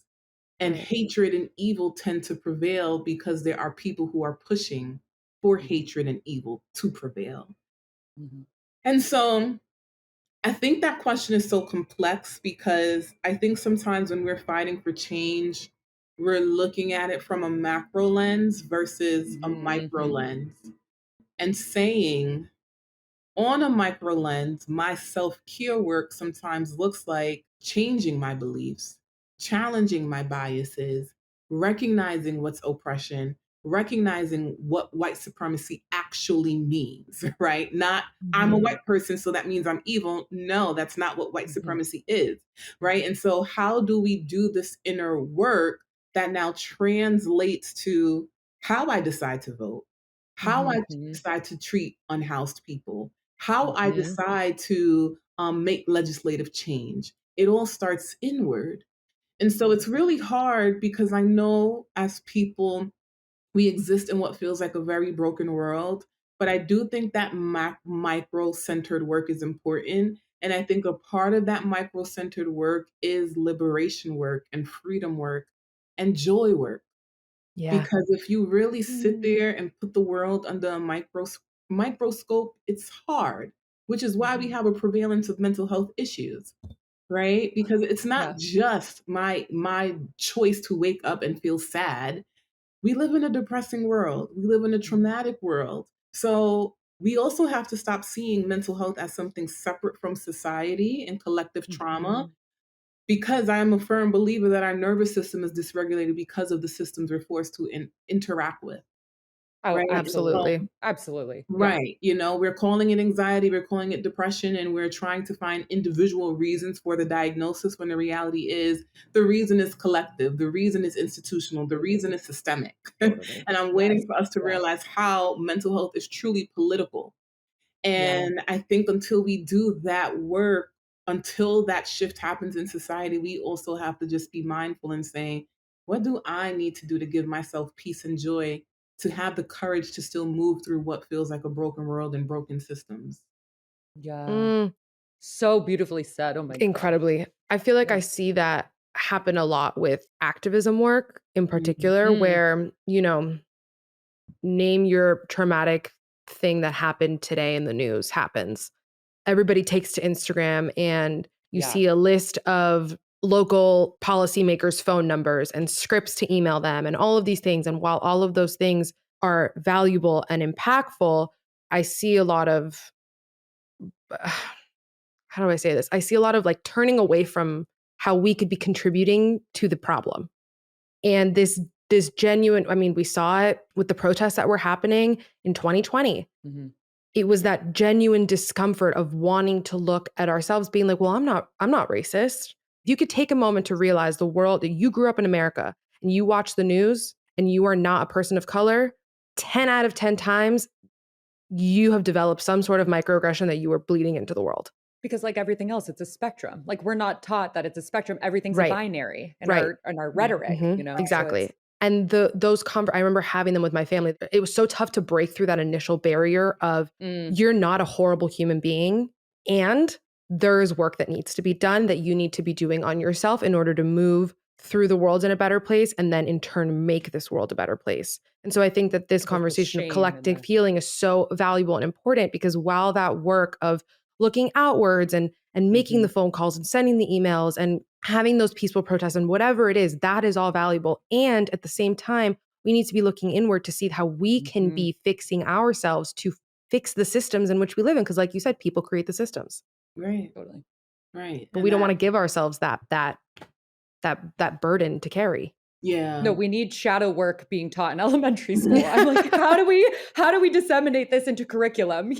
And Right. hatred and evil tend to prevail because there are people who are pushing for Mhm. hatred and evil to prevail. Mhm. And so I think that question is so complex because I think sometimes when we're fighting for change, we're looking at it from a macro lens versus a micro Mhm. lens and saying, On a micro lens, my self care work sometimes looks like changing my beliefs, challenging my biases, recognizing what's oppression, recognizing what white supremacy actually means, right? Not, I'm a Mhm. white person, so that means I'm evil. No, that's not what white Mhm. supremacy is, right? And so, how do we do this inner work that now translates to how I decide to vote, how I Mhm. decide to treat unhoused people, how I Mhm. decide to make legislative change? It all starts inward. And so it's really hard because I know as people, we exist in what feels like a very broken world. But I do think that micro centered work is important. And I think a part of that micro centered work is liberation work and freedom work and joy work. Yeah. Because if you really sit Mm. there and put the world under a microscope, it's hard, which is why we Mhm. have a prevalence of mental health issues, right? Because it's not Yeah. just my choice to wake up and feel sad. We live in a depressing world. We live in a Mhm. traumatic world. So we also have to stop seeing mental health as something separate from society and collective trauma, Mhm. because I am a firm believer that our nervous system is dysregulated because of the systems we're forced to interact with, Oh, right? So, absolutely. Absolutely. Yeah. right, we're calling it anxiety, we're calling it depression, and we're trying to find individual reasons for the diagnosis when the reality is the reason is collective, the reason is institutional, the Totally. reason is systemic. And Totally. I'm waiting Yes. for us to Yes. realize how mental health is truly political. Yeah. And I think until we do that work, until that shift happens in society, we also have to just be mindful and say, what do I need to do to give myself peace and joy, to have the courage to still move through what feels like a broken world and broken systems? Yeah. Mm, So beautifully said. Oh my gosh. incredibly. I feel like Yeah. I see that happen a lot with activism work in Mhm. particular, Mm. where, name your traumatic thing that happened today in the news happens. Everybody takes to Instagram and you Yeah. see a list of local policymakers' phone numbers and scripts to email them and all of these things. And while all of those things are valuable and impactful, I see a lot of, how do I say this? I see a lot of like turning away from how we could be contributing to the problem. And this genuine, I mean, we saw it with the protests that were happening in 2020. Mhm. It was that genuine discomfort of wanting to look at ourselves being like, well, I'm not racist. If you could take a moment to realize the world that you grew up in America and you watch the news and you are not a person of color, 10 out of 10 times you have developed some sort of microaggression that you are bleeding into the world. Because like everything else, it's a spectrum. Like we're not taught that it's a spectrum. Everything's a Right. binary Right. in our Right. rhetoric, So Exactly. it's And I remember having them with my family. It was so tough to break through that initial barrier of mm, you're not a horrible human being and there is work that needs to be done that you need to be doing on yourself in order to move through the world in a better place and then in turn make this world a better place. And so I think that this like the conversation of shame and collective the healing is so valuable and important because while that work of looking outwards and making mhm, the phone calls and sending the emails and having those peaceful protests and whatever it is, that is all valuable. And at the same time, we need to be looking inward to see how we can mhm, be fixing ourselves to fix the systems in which we live in. Because, like you said, people create the systems, Right. totally. Right. but And we don't want that, to give ourselves that burden to carry. No, yeah. we need shadow work being taught in elementary school. I'm like, how do we disseminate this into curriculum?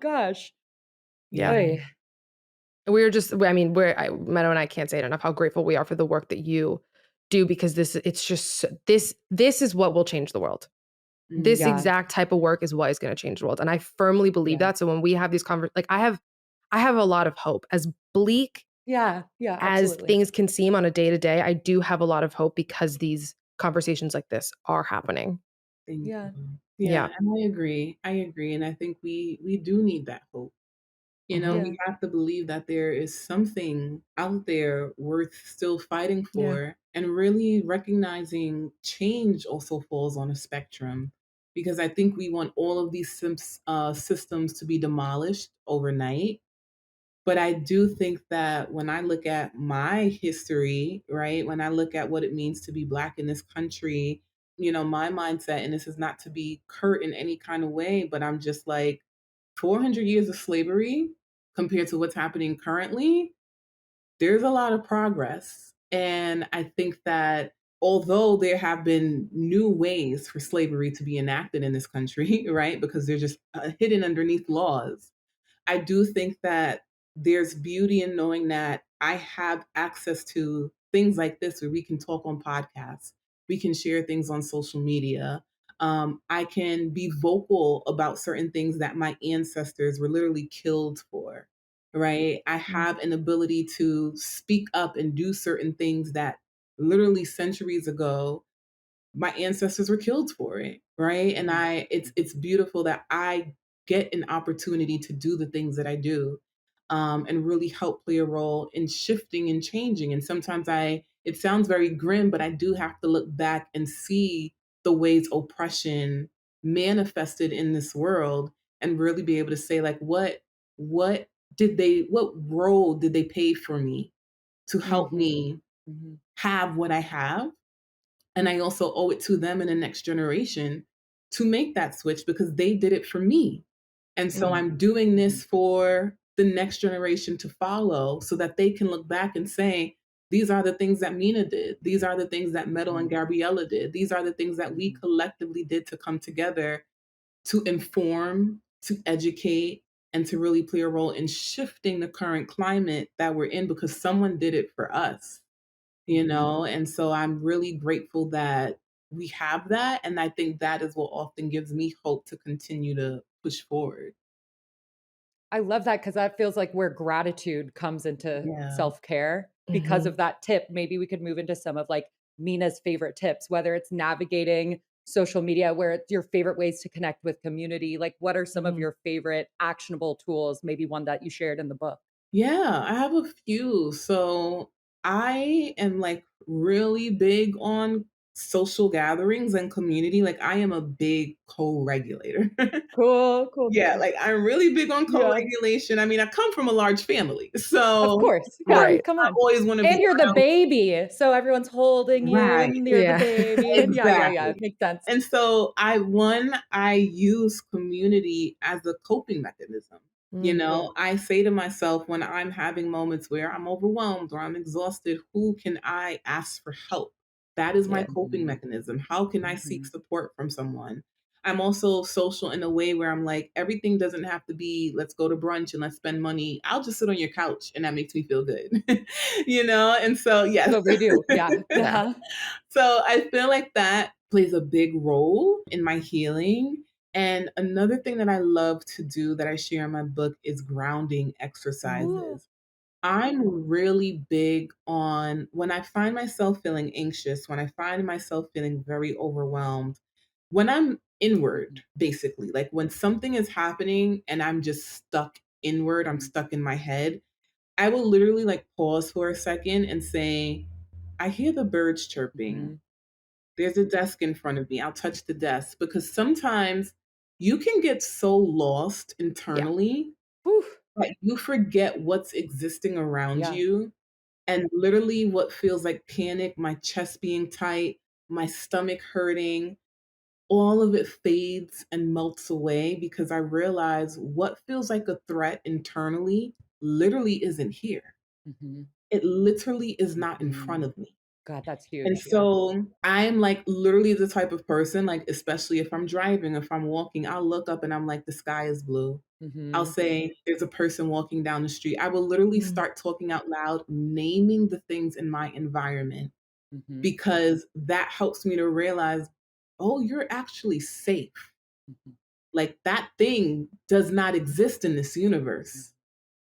Gosh. Yeah. Yeah. Oy. We're just, I mean, Meadow and I can't say it enough how grateful we are for the work that you do because this is what will change the world. This Mhm. Yeah. exact type of work is what is going to change the world. And I firmly believe Yeah. that. So when we have these like I have a lot of hope. As bleak Yeah. Yeah. as Absolutely. things can seem on a day to day, I do have a lot of hope because these conversations like this are happening. Thank Yeah. you. Yeah, Yeah. and I agree. I agree, and I think we do need that hope. Mhm. Yeah. We have to believe that there is something out there worth still fighting Yeah. for, and really recognizing change also falls on a spectrum, because I think we want all of these systems to be demolished overnight. But I do think that when I look at my history, right, when I look at what it means to be Black in this country, my mindset, and this is not to be curt in any kind of way, but I'm just like, 400 years of slavery compared to what's happening currently, there's a lot of progress. And I think that although there have been new ways for slavery to be enacted in this country, right, because they're just hidden underneath laws, I do think that there's beauty in knowing that I have access to things like this where we can talk on podcasts, we can share things on social media. I can be vocal about certain things that my ancestors were literally killed for, right? I have an ability to speak up and do certain things that literally centuries ago my ancestors were killed for it, right? And it's beautiful that I get an opportunity to do the things that I do, and really help play a role in shifting and changing. And sometimes it sounds very grim, but I do have to look back and see the ways oppression manifested in this world and really be able to say, like, what what role did they play for me to help me Mhm. have what I have? And I also owe it to them and the next generation to make that switch because they did it for me. And so Mm. I'm doing this for the next generation to follow so that they can look back and say, these are the things that Mina did. These are the things that Meadow and Gabriella did. These are the things that we collectively did to come together to inform, to educate, and to really play a role in shifting the current climate that we're in because someone did it for us, you know? And so I'm really grateful that we have that. And I think that is what often gives me hope to continue to push forward. I love that because that feels like where gratitude comes into Yeah. self-care because Mhm. of that tip. Maybe we could move into some of like Mina's favorite tips, whether it's navigating social media, where it's your favorite ways to connect with community. Like, what are some of Mhm. your favorite actionable tools? Maybe one that you shared in the book. Yeah, I have a few. So I am like really big on social gatherings and community. Like I am a big co-regulator. Cool, cool, cool, Yeah, cool. like I'm really big on Yeah, co-regulation. I mean, I come from a large family. of So course. Yeah, Right. come I on. always want to be And you're the around. baby, so everyone's holding you Right. and you're the Yeah. baby, and yeah, yeah, yeah, Exactly. makes sense. And so I use community as a coping mechanism. You Mm. know, I say to myself when I'm having moments where I'm overwhelmed or I'm exhausted, who can I ask for help? That is my Yeah. coping Mhm, mechanism. How can I seek mhm. support from someone? I'm also social in a way where I'm like, everything doesn't have to be, let's go to brunch and let's spend money. I'll just sit on your couch and that makes me feel good. You know? And so, yes. But we do, yeah. Yeah. Uh-huh. So I feel like that plays a big role in my healing. And another thing that I love to do that I share in my book is grounding Mhm. Ooh. exercises. I'm really big on when I find myself feeling anxious, when I find myself feeling very overwhelmed, when I'm inward, basically, like when something is happening and I'm just stuck inward, I'm stuck in my head, I will literally like pause for a second and say, I hear the birds chirping. Mhm. There's a desk in front of me. I'll touch the desk because sometimes you can get so lost Yeah. internally Whew. that you forget what's existing around Yeah. you. And literally, what feels like panic, my chest being tight, my stomach hurting, all of it fades and melts away because I realize what feels like a threat internally literally isn't here. Mhm, It literally is not in front mhm. of me. God, that's And huge, yeah. so I'm like literally the type of person, like, especially if I'm driving, if I'm walking, I'll look up and I'm like, the sky is blue. I'll Mhm, say, there's a person walking down the street. I will literally Mm. start talking out loud, naming the things in my environment mhm, because that helps me to realize, oh, you're actually safe. mhm, Like that thing does not exist in this mhm, universe.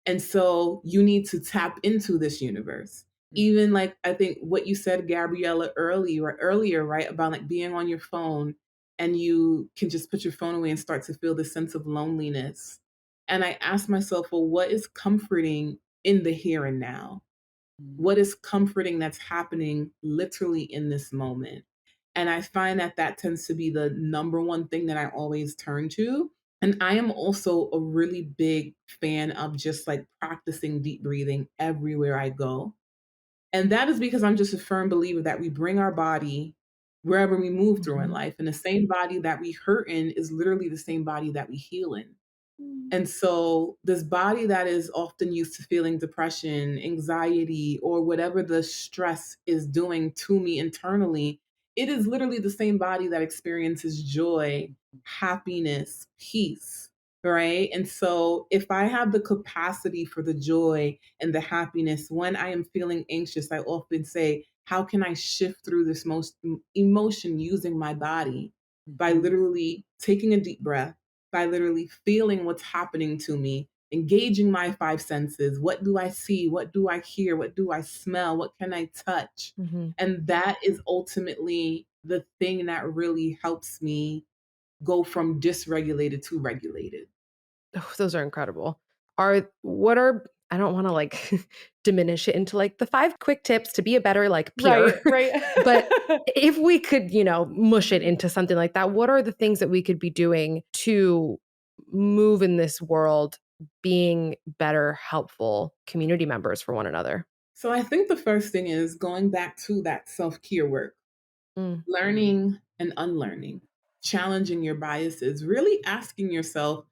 And so you need to tap into this universe. mhm, Even like I think what you said, Gabriella, earlier, right? About like being on your phone and you can just put your phone away and start to feel this sense of loneliness. And I asked myself, well, what is comforting in the here and now? mhm, What is comforting that's happening literally in this moment? And I find that that tends to be the number one thing that I always turn to. And I am also a really big fan of just like practicing deep breathing everywhere I go. And that is because I'm just a firm believer that we bring our body wherever we move through in Mhm. life. And the same body that we hurt in is literally the same body that we heal in. And so this body that is often used to feeling depression, anxiety, or whatever the stress is doing to me internally, it is literally the same body that experiences joy, happiness, peace, right? And so if I have the capacity for the joy and the happiness when I am feeling anxious, I often say, how can I shift through this most emotion using my body by Mhm. literally taking a deep breath, by literally feeling what's happening to me, engaging my five senses. What do I see? What do I hear? What do I smell? What can I touch? Mhm. And that is ultimately the thing that really helps me go from dysregulated to regulated. Oh, those are incredible. What are I don't wanna, like, diminish it into, like, the 5 quick tips to be a better, like, Right, peer, right. but if we could, mush it into something like that, what are the things that we could be doing to move in this world being better, helpful community members for one another? So I think the first thing is going back to that self care work, Mm, learning and unlearning, challenging your biases, really asking yourself,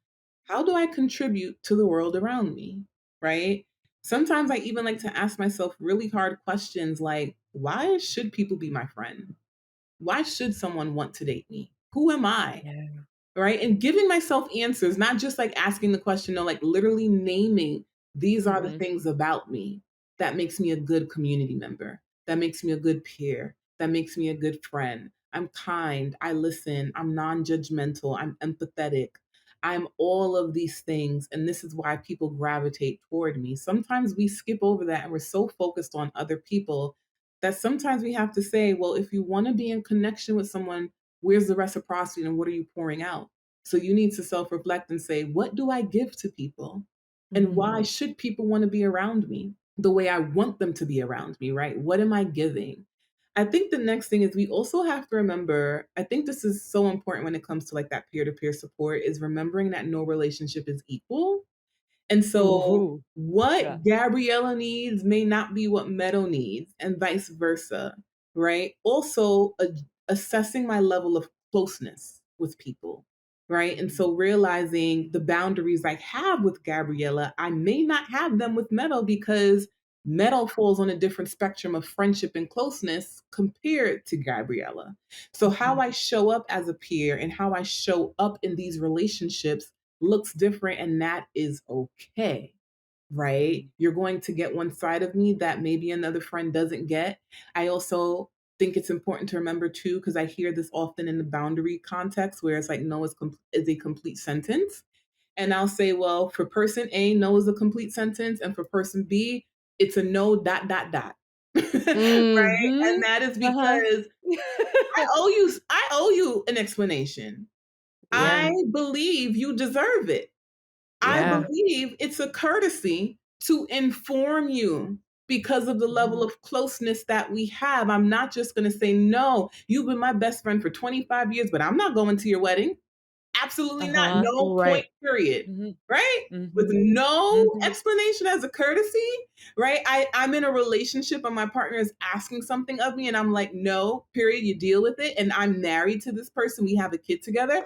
how do I contribute to the world around me? Right? Sometimes I even like to ask myself really hard questions like, why should people be my friend? Why should someone want to date me? Who am I? yeah. Right? And giving myself answers, not just like asking the question, no, like literally naming these are the Mhm, things about me that makes me a good community member, that makes me a good peer, that makes me a good friend. I'm kind, I listen, I'm non judgmental, I'm empathetic. I'm all of these things. And this is why people gravitate toward me. Sometimes we skip over that and we're so focused on other people that sometimes we have to say, well, if you want to be in connection with someone, where's the reciprocity and what are you pouring out? So you need to self reflect and say, what do I give to people? And mhm, why should people want to be around me the way I want them to be around me, right? What am I giving? I think the next thing is we also have to remember, I think this is so important when it comes to like that peer to peer support, is remembering that no relationship is equal. And so Ooh, yeah. what Gabriella needs may not be what Meadow needs, and vice versa, right? Also, assessing my level of closeness with people, right? And Mhm, so realizing the boundaries I have with Gabriella, I may not have them with Meadow because Meadow falls on a different spectrum of friendship and closeness compared to Gabriella. So, how mhm, I show up as a peer and how I show up in these relationships looks different, and that is okay, right? mhm, You're going to get one side of me that maybe another friend doesn't get. I also think it's important to remember too, because I hear this often in the boundary context where it's like no is a complete sentence. And I'll say, well, for person A, no is a complete sentence, and for person B, it's a no dot dot dot. Right? And mhm. that is Uh-huh. because I owe you an explanation. I yeah, believe you deserve it. I yeah, believe it's a courtesy to inform you because of the level Mhm. of closeness that we have. I'm not just going to say, no, you've been my best friend for 25 years, but I'm not going to your wedding. Absolutely not. Uh-huh. No point, right, period. Mhm, Right? With mhm, no mhm. explanation as a courtesy, right? I'm in a relationship and my partner is asking something of me, and I'm like, no, period. You deal with it. And I'm married to this person. We have a kid together.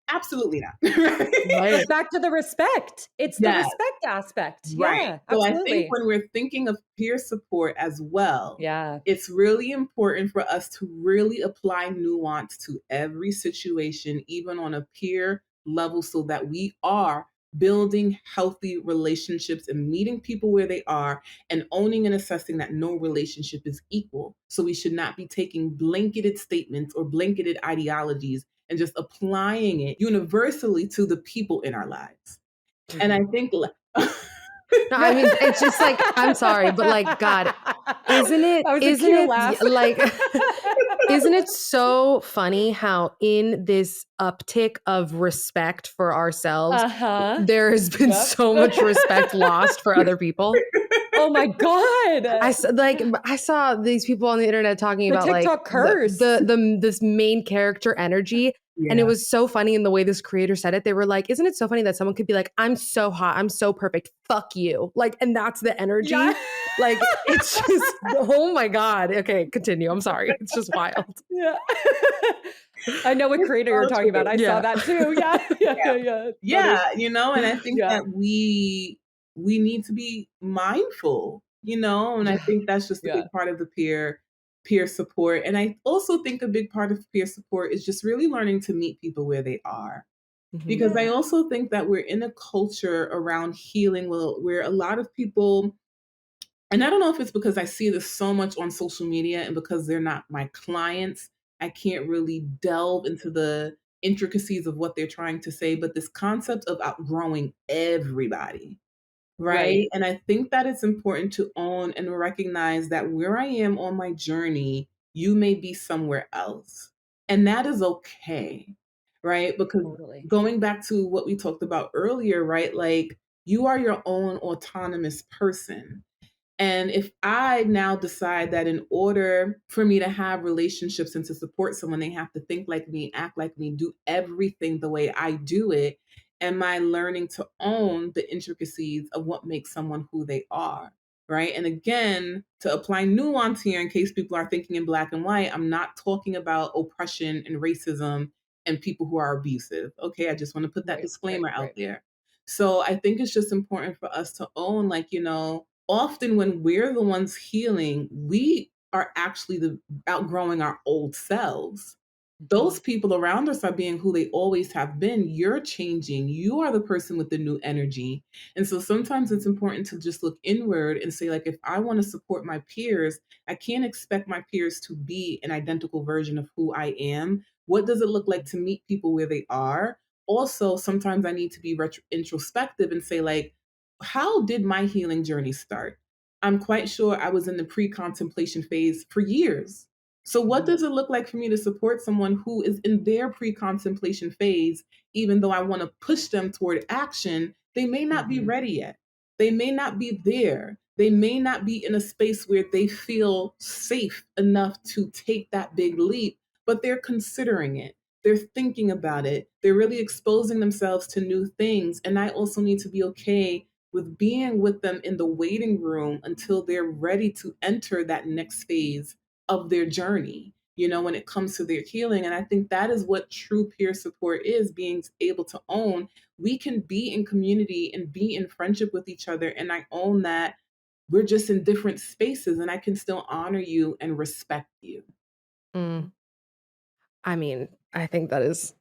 Absolutely not. Right? It's right, back to the respect. It's the Yeah. respect aspect. Right. Yeah, So I think absolutely. when we're thinking of peer support as well, Yeah. it's really important for us to really apply nuance to every situation, even on a peer level, so that we are building healthy relationships and meeting people where they are and owning and assessing that no relationship is equal. So we should not be taking blanketed statements or blanketed ideologies and just applying it universally to the people in our lives. And I Mhm. think No, I mean, it's just like, I'm sorry, but like, God, isn't it That was a isn't cute it laugh. like isn't it so funny how in this uptick of respect for ourselves, Uh-huh. there has been Yep. so much respect lost for other people? Oh my god. I saw these people on the internet talking The about like TikTok curse. this main character energy. And it Yeah, was so funny in the way this creator said it. They were like, isn't it so funny that someone could be like, I'm so hot, I'm so perfect, fuck you. Like, and that's the Yeah. energy. Like, it's just, oh my God. Okay, continue. I'm sorry. It's just wild. Yeah. I know what It's creator you're so talking about. true. I saw Yeah. that too. Yeah. Yeah. Yeah. Yeah. Yeah. Funny. Yeah, and I think Yeah. that we need to be mindful, and I Yeah. think that's just a Yeah. big part of the peer support. And I also think a big part of peer support is just really learning to meet people where they are. Mhm. Because I Yeah. also think that we're in a culture around healing where a lot of people, and I don't know if it's because I see this so much on social media and because they're not my clients, I can't really delve into the intricacies of what they're trying to say, but this concept of outgrowing everybody, right? Right. And I think that it's important to own and recognize that where I am on my journey, you may be somewhere else. And that is okay, right? Because Totally. going back to what we talked about earlier, right? Like you are your own autonomous person. And if I now decide that in order for me to have relationships and to support someone, they have to think like me, act like me, do everything the way I do it, am I learning to own the intricacies of what makes someone who they are? Right. And again, to apply nuance here, in case people are thinking in black and white, I'm not talking about oppression and racism and people who are abusive. Okay. I just want to put that Right. Right. disclaimer out Right. there. So I think it's just important for us to own, like, often when we're the ones healing, we are actually outgrowing our old selves. Mhm. Those people around us are being who they always have been. You're changing. You are the person with the new energy. And so sometimes it's important to just look inward and say, like, if I want to support my peers, I can't expect my peers to be an identical version of who I am. What does it look like to meet people where they are? Also, sometimes I need to be introspective and say, like, how did my healing journey start? I'm quite sure I was in the pre contemplation phase for years. So, what Mhm. does it look like for me to support someone who is in their pre contemplation phase, even though I want to push them toward action? They may not be Mhm. ready yet. They may not be there. They may not be in a space where they feel safe enough to take that big leap, but they're considering it. They're thinking about it. They're really exposing themselves to new things. And I also need to be okay with being with them in the waiting room until they're ready to enter that next phase of their journey, when it comes to their healing. And I think that is what true peer support is, being able to own we can be in community and be in friendship with each other. And I own that we're just in different spaces and I can still honor you and respect you. Mm. I mean, I think that is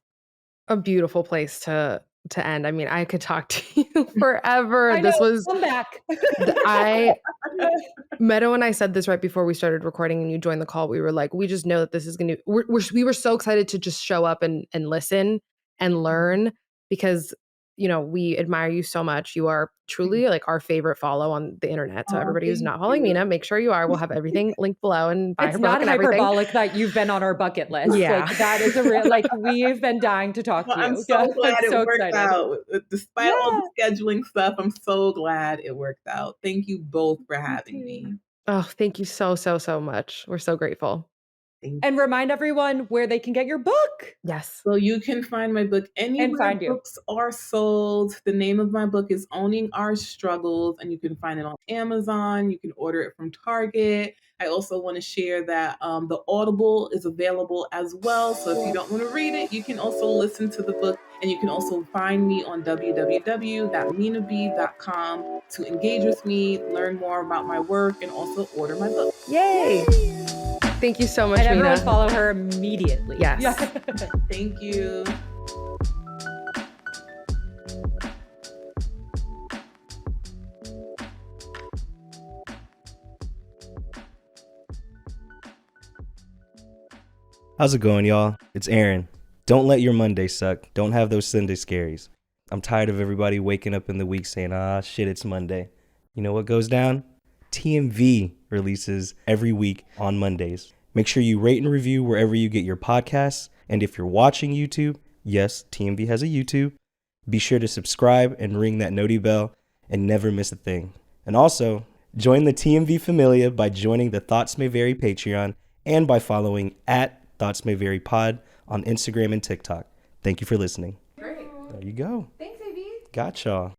a beautiful place to end. I mean, I could talk to you forever. I know. This was Come back. I Meadow and I said this right before we started recording and you joined the call. We were like, we just know that this is going to, we were so excited to just show up and listen and learn because, we admire you so much. You are truly like our favorite follow on the internet. So Oh, everybody who's thank not following you. Mina, make sure you are. We'll have everything linked below and buy It's her book not and everything. hyperbolic that you've been on our bucket list. Yeah. Like that is a real, like we've been dying to talk Well, to I'm you. Yeah. so I'm glad it so worked excited. out. Despite all Yeah. the scheduling stuff, I'm so glad it worked out. Thank you both for Me having too. me. Oh, thank you so, so, so much. We're so grateful. Thank And remind everyone where they can get your book Yes. So you can find my book and anywhere find you. books are sold. The name of my book is Owning Our Struggles, and you can find it on Amazon. You can order it from Target. I also want to share that the Audible is available as well. So if you don't want to read it, you can also listen to the book, and you can also find me on www.minab.com to engage with me, learn more about my work, and also order my book. Yay. Yay. Thank you so much, And everyone Mina. follow her immediately. Yes. Yeah. Thank you. How's it going, y'all? It's Aaron. Don't let your Monday suck. Don't have those Sunday scaries. I'm tired of everybody waking up in the week saying, shit, it's Monday. You know what goes down? TMV releases every week on Mondays. Make sure you rate and review wherever you get your podcasts. And if you're watching YouTube, yes, TMV has a YouTube. Be sure to subscribe and ring that noti bell and never miss a thing. And also, join the TMV Familia by joining the Thoughts May Vary Patreon and by following at Thoughts May Vary Pod on Instagram and TikTok. Thank you for listening. Great. There you go. Thanks, AB. Got y'all.